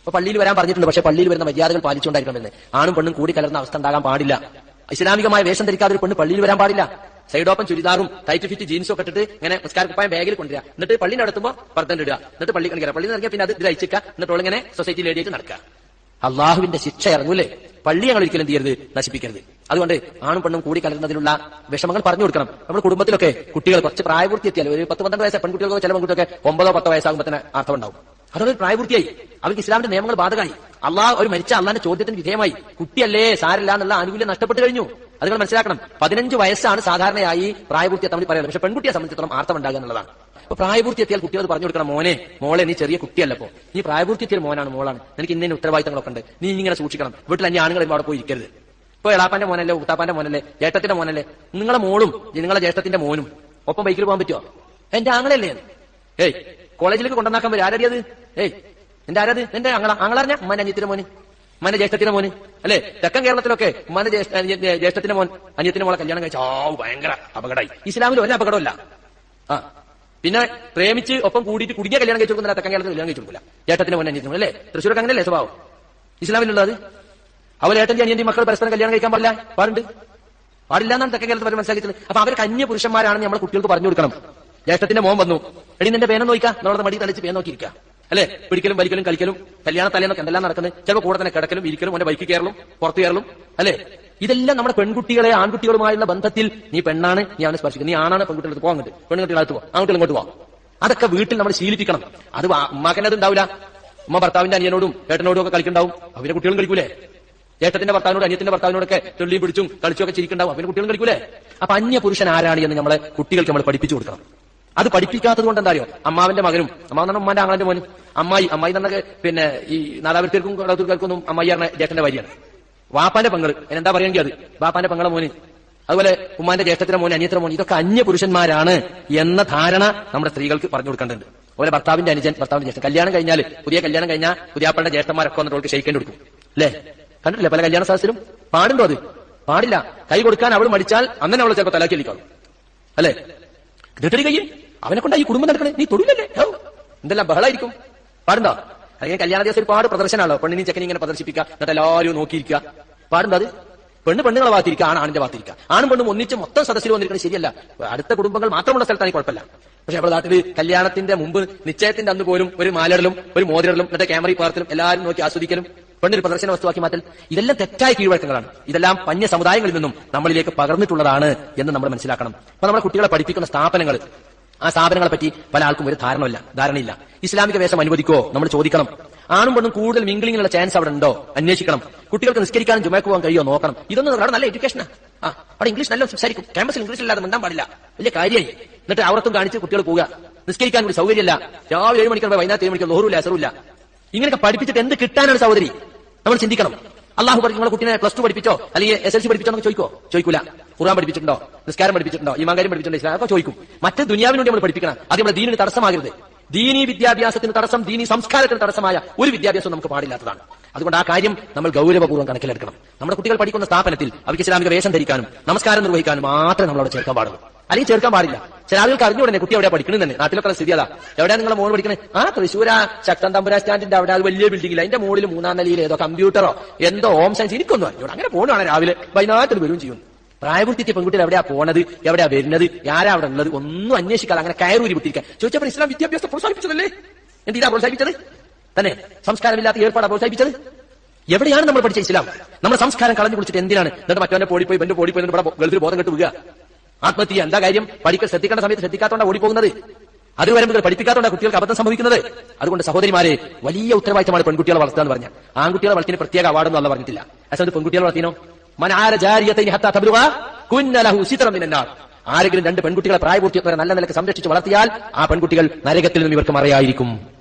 അപ്പൊ പള്ളിയിൽ വരാൻ പറഞ്ഞിട്ടുണ്ട്, പക്ഷേ പള്ളിയിൽ വരുന്ന മര്യാദകൾ പാലിച്ചുകൊണ്ടായിരിക്കണമെന്ന്. ആണും പെണ്ണും കൂടി കലർന്ന അവസ്ഥ ഉണ്ടാകാൻ പാടില്ല. ഇസ്ലാമികമായ വേഷം ധരിക്കാതെ ഒരു പെണ്ണ് പള്ളിയിൽ വരാൻ പാടില്ല. സൈഡ് ഓപ്പൺ ചുരിദാറും ടൈറ്റ് ഫിറ്റ് ജീൻസും ഒക്കെ ഇട്ടിട്ട് ഇങ്ങനെ നിസ്കാര കുപ്പായം ബാഗിൽ കൊണ്ടുവരിക, എന്നിട്ട് പള്ളിയിൽ നടത്തുമ്പോൾ പർദ്ദ ഇടുക, എന്നിട്ട് പള്ളി കളിക്കുക, പള്ളിയിൽ നിറങ്ങിയ പിന്നെ അത് ഇതിൽ അയച്ചിക്കുക, എന്നിട്ട് ഇങ്ങനെ സൊസൈറ്റി ലേഡിയായിട്ട് നടക്കുക. അള്ളാഹുവിന്റെ ശിക്ഷ ഇറങ്ങൂലേ. പള്ളി ഞങ്ങൾ ഒരിക്കലും ചെയ്യരുത്, നശിപ്പിക്കരുത്. അതുകൊണ്ട് ആണും പെണ്ണും കൂടി കലർന്നതിലുള്ള വിഷമങ്ങൾ പറഞ്ഞു കൊടുക്കണം. നമ്മുടെ കുടുംബത്തിലൊക്കെ കുട്ടികൾ കുറച്ച് പ്രായപൂർത്തി എത്തിയാൽ, ഒരു 10-12 വയസ്സ് പെൺകുട്ടികൾക്ക്, ചില പെൺകുട്ടിയൊക്കെ 9-10 വയസ്സാകുമ്പോൾ തന്നെ അർത്ഥം ഉണ്ടാവും. അതൊരു പ്രായപൂർത്തിയായി, അവർക്ക് ഇസ്ലാമിന്റെ നിയമങ്ങൾ ബാധകമായി. അള്ളാഹ് ഒരു മരിച്ച അള്ളാന്റെ ചോദ്യത്തിന് വിധേയമായി. കുട്ടിയല്ലേ, സാരല്ല എന്നുള്ള ആനുകൂല്യം നഷ്ടപ്പെട്ടു കഴിഞ്ഞു. അത് നിങ്ങൾ മനസ്സിലാക്കണം. 15 വയസ്സാണ് സാധാരണയായി പ്രായപൂർത്തി എത്താൻ വേണ്ടി പറയുന്നത്. പക്ഷെ പെൺകുട്ടിയെ സംബന്ധിച്ചിടത്തോളം അർത്ഥം ഉണ്ടാകുക എന്നുള്ളതാണ്. അപ്പൊ പ്രായപൂർത്തി എത്തിയാൽ കുട്ടികൾ പറഞ്ഞു കൊടുക്കണം, മോനെ മോളെ നീ ചെറിയ കുട്ടിയല്ലപ്പോ, നീ പ്രായപൂർത്തി എത്തിയാൽ മോനാണ് മോളാണ്, നിനക്ക് ഇന്ന ഉത്തരവാദിത്തങ്ങളൊക്കെ ഉണ്ട്, നീ ഇങ്ങനെ സൂക്ഷിക്കണം, വീട്ടിൽ അന്യ ആണുങ്ങൾ അവിടെ പോയി ഇരിക്കരുത്. ഇപ്പൊ എളാപ്പാന്റെ മോനല്ലേ, ഉത്താപ്പാന്റെ മോനല്ലേ, ജ്യേഷ്ഠത്തിന്റെ മോനല്ലേ, നിങ്ങളെ മോളും നിങ്ങളെ ജ്യേഷ്ഠത്തിന്റെ മോനും ഒപ്പം ബൈക്കിൽ പോകാൻ പറ്റുമോ? എന്റെ ആങ്ങളല്ലേ? ഏയ് കോളേജിലേക്ക് കൊണ്ടുവന്നാക്കാൻ വരും. ആരറിയത്? ഏയ് എന്റെ ആരത്? എന്റെ ആങ്ങളറിഞ്ഞ ഉമ്മാന്റെ അനിയത്തിന്റെ മോന്, ഉമ്മാന്റെ ജ്യേഷ്ഠത്തിന്റെ മോന് അല്ലെ. തെക്കൻ കേരളത്തിലൊക്കെ ഉമ്മാന്റെ ജ്യേഷ്ഠത്തിന്റെ മോൻ അനിയത്തിന്റെ മോളെ കല്യാണം കഴിച്ച ഭയങ്കര അപകടമായി. ഇസ്ലാമിൽ ഒരു അപകടമല്ല. പിന്നെ പ്രേമിച്ച് ഒപ്പം കൂടിയിട്ട് കുടുങ്ങിയ കല്യാണം കഴിച്ചു കൊടുക്കുന്നില്ല. തെക്കൻ കേരളത്തിൽ കല്യാണം കഴിച്ചു കൊടുക്കില്ല. ജ്യേഷ്ഠത്തിന്റെ മോൻ അനിയത്തിന് അല്ലേ. തൃശ്ശൂരൊക്കെ അങ്ങനെയല്ലേ സ്വഭാവം ഇസ്ലാമിലുള്ളത്? അവൾ ഏട്ടന്റെ അനിയന്റെ മക്കൾ പരസ്പരം കല്യാണം കഴിക്കാൻ പാടില്ല, പാടില്ല എന്നാണ് തെക്കൻ കേരളത്തിൽ അവർ മനസ്സിലാക്കിയത്. അപ്പൊ അവർ കന്യ പുരുഷന്മാരാണെന്ന് നമ്മൾ കുട്ടികൾക്ക് പറഞ്ഞു കൊടുക്കണം. ജ്യേഷ്ഠത്തിന്റെ മോൻ വന്നു, എടി നിന്റെ പേനം നോക്കാം, നമ്മളെ മടി തളിച്ച് പേൻ നോക്കിയിരിക്കുക അല്ലെ. പിടിക്കലും വലിക്കലും കളിക്കലും കല്യാണ തലേന്നൊക്കെ എന്തെല്ലാം നടക്കുന്നത്. ചിലപ്പോൾ കൂടെ തന്നെ കിടക്കലും ഇരിക്കലും, അവന്റെ ബൈക്ക് കയറലും പുറത്തു കയറലും അല്ലെ. ഇതെല്ലാം നമ്മുടെ പെൺകുട്ടികളെ ആൺകുട്ടികളുമായുള്ള ബന്ധത്തിൽ, നീ പെണ്ണാണ് നീ അവനെ സ്പർശിക്കുന്നത്, നീ ആണാണ് പെൺകുട്ടികളടുത്ത് പോകാൻ, പെൺകുട്ടികളടുത്ത് പോകാം, ആൺകുട്ടികൾ ഇങ്ങോട്ട് പോകാം. അതൊക്കെ വീട്ടിൽ നമ്മൾ ശീലിപ്പിക്കണം. അത് ഉമ്മാക്കനത് ഉണ്ടാവില്ല. ഉമ്മ ഭർത്താവിന്റെ അനിയനോടും ഏട്ടനോടും ഒക്കെ കളിക്കുണ്ടാവും, അവരെ കുട്ടികളും കളിക്കൂലേ. ഏട്ടത്തിന്റെ ഭർത്താവിനോട് അനിയത്തിന്റെ ഭർത്താവിനോടൊക്കെ തുള്ളിയും പിടിച്ചും കളിച്ചൊക്കെ ചിരിക്കുണ്ടാവും, അവരെ കുട്ടികളും കളിക്കൂലേ. അപ്പൊ അന്യ പുരുഷൻ ആരാണ് എന്ന് നമ്മളെ കുട്ടികൾക്ക് നമ്മൾ പഠിപ്പിച്ചു കൊടുക്കണം. അത് പഠിപ്പിക്കാത്തത് കൊണ്ട് എന്താ അറിയോ, അമ്മാവന്റെ മകനും, അമ്മാവെന്നാണ് ഉമ്മാന്റെ ആങ്ങളന്റെ മോനും, അമ്മായി തന്നെ പിന്നെ ഈ നാദാപുരത്തേർക്കും കടത്തൂർക്കാർക്കൊന്നും അമ്മായി പറഞ്ഞ ജ്യേഷ്ഠന്റെ ഭാര്യയാണ്. വാപ്പാന്റെ പെങ്ങള് എന്താ പറയേണ്ടി, അത് ബാപ്പാന്റെ പെങ്ങളെ മോന്, അതുപോലെ ഉമ്മാന്റെ ജ്യേഷ്ഠത്തിന്റെ മോന്, അനിയത്തിന്റെ മോന്, ഇതൊക്കെ അന്യ പുരുഷന്മാരാണ് എന്ന ധാരണ നമ്മുടെ സ്ത്രീകൾക്ക് പറഞ്ഞു കൊടുക്കേണ്ടതുണ്ട്. അതുപോലെ ഭർത്താവിന്റെ അനുജൻ, ഭർത്താവിന്റെ ജ്യേഷ്ഠൻ, കല്യാണം കഴിഞ്ഞാൽ പുതിയ കല്യാണം കഴിഞ്ഞാൽ പുതിയാപ്പളുടെ ജ്യേഷ്ഠന്മാരൊക്കെ വന്നിട്ട് ക്ഷയിക്കേണ്ടി കൊടുക്കും അല്ലേ. കണ്ടിട്ടില്ലേ പല കല്യാണ സദസ്സിലും? പാടുണ്ടോ? അത് പാടില്ല. കൈ കൊടുക്കാൻ അവൾ മടിച്ചാൽ അന്നെ അവളെ ചിലപ്പോൾ തലാക്കിയിരിക്കും അല്ലെ. എന്നിട്ടൊരു കൈ അവനെ കൊണ്ട് ഈ കുടുംബം നടക്കണേ, നീ തൊടില്ലല്ലേ, എന്തെല്ലാം ബഹളായിരിക്കും. പാടുണ്ടോ? അല്ലെങ്കിൽ കല്യാണ ദിവസം ഒരുപാട് പ്രദർശനമാണല്ലോ, പെണ്ണിനും ചെക്കനും ഇങ്ങനെ പ്രദർശിപ്പിക്കുക, എന്നിട്ട് എല്ലാവരും നോക്കിയിരിക്കുക. പാടുണ്ടോ? അത് പെണ്ണുങ്ങളെ ഭാഗത്തിരിക്കുക, ആണിന്റെ ഭാഗത്തിരിക്കുക. ആണും പെണ്ണും ഒന്നിച്ച് മൊത്തം സദസ്സിൽ വന്നിരിക്കുന്നത് ശരിയല്ല. അടുത്ത കുടുംബങ്ങൾ മാത്രമുള്ള സ്ഥലത്താണ് കുഴപ്പമില്ല. പക്ഷെ നമ്മുടെ നാട്ടിൽ കല്യാണത്തിന്റെ മുമ്പ് നിശ്ചയത്തിന്റെ അന്ന് പോലും ഒരു മാലടലും ഒരു മോതിരടലും എന്നിട്ട് ക്യാമറ പാർത്തലും എല്ലാവരും നോക്കി ആസ്വദിക്കലും പെണ്ണൊരു പ്രദർശന വസ്തുവാക്കി മാറ്റൽ, ഇതെല്ലാം തെറ്റായ കീഴ്വഴക്കങ്ങളാണ്. ഇതെല്ലാം പഞ്ഞ സമുദായങ്ങളിൽ നിന്നും നമ്മളിലേക്ക് പകർന്നിട്ടുള്ളതാണ് എന്ന് നമ്മൾ മനസ്സിലാക്കണം. അപ്പൊ നമ്മുടെ കുട്ടികളെ പഠിപ്പിക്കുന്ന സ്ഥാപനങ്ങൾ, ആ സ്ഥാപനങ്ങളെ പറ്റി പല ആൾക്കും ഒരു ധാരണയില്ല. ഇസ്ലാമിക വേഷം അനുവദിക്കോ നമ്മൾ ചോദിക്കണം. ആണും പെണ്ണും കൂടുതൽ മിംഗ്ലിങ്ങിനുള്ള ചാൻസ് അവിടെ ഉണ്ടോ അന്വേഷിക്കണം. കുട്ടികൾക്ക് നിസ്കരിക്കാനും ജുമയ്ക്ക് പോകാൻ കഴിയോ നോക്കണം. ഇതൊന്നും അവിടെ നല്ല എഡ്യൂക്കേഷനാ. അവിടെ ഇംഗ്ലീഷ് നല്ല സംസാരിക്കും, ക്യാമ്പസിൽ ഇംഗ്ലീഷ് ഇല്ലാതെ മിണ്ടാൻ പാടില്ല, വലിയ കാര്യമായി. എന്നിട്ട് അവർത്തും കാണിച്ച് കുട്ടികൾ പോവുക. നിസ്കരിക്കാൻ കൂടി സൗകര്യമില്ല, രാവിലെ 7 മണിക്കൂർ വൈകുന്നേരം 7 മണിക്കൂർ ലോഹറുമില്ല അസറുമില്ല. ഇങ്ങനെയൊക്കെ പഠിപ്പിച്ചിട്ട് എന്ത് കിട്ടാനാണ് സഹോദരി? നമ്മൾ ചിന്തിക്കണം. അള്ളാഹു പറഞ്ഞു നിങ്ങളെ കുട്ടിനെ +2 പഠിപ്പിച്ചോ അല്ലെങ്കിൽ SLC പഠിപ്പിച്ചോ എന്നൊക്കെ ചോദിക്കൂല. ഖുർആൻ പഠിപ്പിച്ചിട്ടുണ്ടോ, നിസ്കാരം പഠിപ്പിച്ചിട്ടുണ്ടോ, ഈമാൻ പഠിപ്പിച്ചിട്ടുണ്ടോ, ഇസ്ലാം ഒക്കെ ചോദിക്കും. മറ്റേ ദുനിയാവിന് വേണ്ടി നമ്മൾ പഠിപ്പിക്കണം. അത് നമ്മുടെ ദീനിന് തടസ്സമാകരുത്. ദീനീ വിദ്യാഭ്യാസത്തിന് തടസ്സം, ദീനീ സംസ്കാരത്തിന് തടസ്സമായ ഒരു വിദ്യാഭ്യാസം നമുക്ക് പാടില്ലാത്തതാണ്. അതുകൊണ്ട് ആ കാര്യം നമ്മൾ ഗൗരവപൂർവ്വം കണക്കിലെടുക്കണം. നമ്മുടെ കുട്ടികൾ പഠിക്കുന്ന സ്ഥാപനത്തിൽ അവർക്ക് ഇസ്ലാമിക വേഷം ധരിക്കാനും നമസ്കാരം നിർവഹിക്കാനും മാത്രമേ നമ്മളവിടെ ചേർക്കാൻ പാടുള്ളൂ, അല്ലെങ്കിൽ ചേർക്കാൻ പാടില്ല. ചില ആളുകൾക്ക് അറിഞ്ഞുകൂടെ കുട്ടി എവിടെ പഠിക്കണം തന്നെ. നാട്ടിലൊക്കെ സ്ഥിതി അതാ. എവിടെയാണ് നിങ്ങളെ മോൾ പഠിക്കണേ? തൃശ്ശൂര ശക്തൻ തമ്പുരാ സ്റ്റാൻഡിന്റെ അവിടെ, അത് വലിയ ബിൽഡിംഗില്ല, അതിന്റെ മുകളിൽ 3ാം നിലയിൽ ഏതോ കമ്പ്യൂട്ടറോ എന്തോ ഹോം സയൻസ്, എനിക്കൊന്നും അറിഞ്ഞൂടെ. അങ്ങനെ പോകണമാണ് രാവിലെ വൈകുന്നേരത്തിൽ വരും ചെയ്യും. പ്രായപൂർത്തിക്ക് പെൺകുട്ടികൾ എവിടെയാ പോണത്, എവിടെയാ വരുന്നത്, ആരാ അവിടെ ഉള്ളത്, ഒന്നും അന്വേഷിക്കാതെ അങ്ങനെ കയറൂരി വിട്ടിരിക്കാൻ ചോദിച്ചപ്പോൾ ഇസ്ലാം വിദ്യാഭ്യാസം പ്രോത്സാഹിപ്പിച്ചതല്ലേ? എന്തിനാ പ്രോത്സാഹിപ്പിച്ചത്? തന്നെ സംസ്കാരമില്ലാത്ത ഏർപ്പാടാ പ്രോത്സാഹിപ്പിച്ചത്? എവിടെയാണ് നമ്മൾ പഠിച്ച ഇസ്ലാം? നമ്മുടെ സംസ്കാരം കളഞ്ഞു കുടിച്ചിട്ട് എന്തിനാണ്? എന്നിട്ട് മറ്റവന്റെ പോടിപ്പോയി ബെന്റെ പോടിപ്പോയി ഇവിടെ ഗൾഫിൽ ബോധം കെട്ട് വീഴുക, ആത്മഹത്യ. എന്താ കാര്യം? പഠിക്കൽ ശ്രദ്ധിക്കേണ്ട സമയത്ത് ശ്രദ്ധിക്കാത്തോണ്ടാണ് ഓടിപ്പോകുന്നത്. അത് വരുമ്പോൾ പഠിപ്പിക്കാത്തോണ്ടാണ് കുട്ടികൾക്ക് അബദ്ധം സംഭവിക്കുന്നത്. അതുകൊണ്ട് സഹോദരിമാരെ, വലിയ ഉത്തരവാദിത്തമാണ് പെൺകുട്ടികളെ വളർത്തുക എന്ന് പറഞ്ഞാൽ. ആൺകുട്ടികളെ വളർത്തിന് പ്രത്യേക അവാർഡൊന്നും അല്ല പറഞ്ഞിട്ടില്ല. അസത് പെൺകുട്ടികളെ വളർത്തിനോ? ആരെങ്കിലും 2 പെൺകുട്ടികളെ പ്രായപൂർത്തിയോടെ നല്ല നിലക്ക് സംരക്ഷിച്ച് വളർത്തിയാൽ ആ പെൺകുട്ടികൾ നരകത്തിൽ നിന്നും ഇവർക്ക് മറയായിരിക്കും.